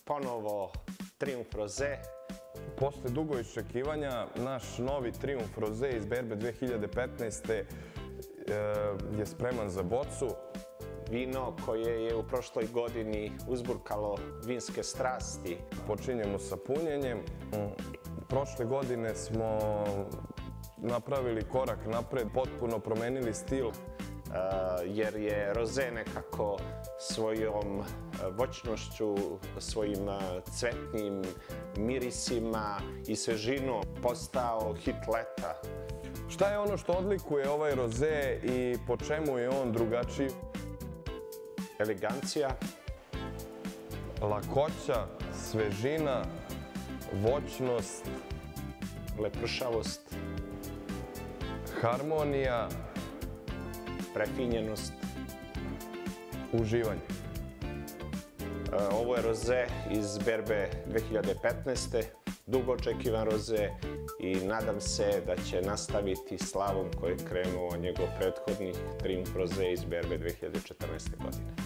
ponovo Triumf Rosé. Posle dugo iščekivanja, naš novi Triumf Rosé iz berbe 2015. Je spreman za bocu. Vino koje je u prošloj godini uzburkalo vinske strasti. Počinjemo sa punjenjem. Prošle godine smo napravili korak napred, potpuno promenili stil. Jer je Rosé nekako svojom voćnošću, svojim cvetnim mirisima i svežinom postao hit leta. Šta je ono što odlikuje ovaj Rosé i po čemu je on drugačiji? Elegancija, lakoća, svežina, voćnost, lepršavost, harmonija, prefinjenost, uživanje. Ovo je Rosé iz berbe 2015. Dugo očekivan Rosé i nadam se da će nastaviti slavom koje je krenuo njegov prethodnik Triumf Rosé iz berbe 2014. godine.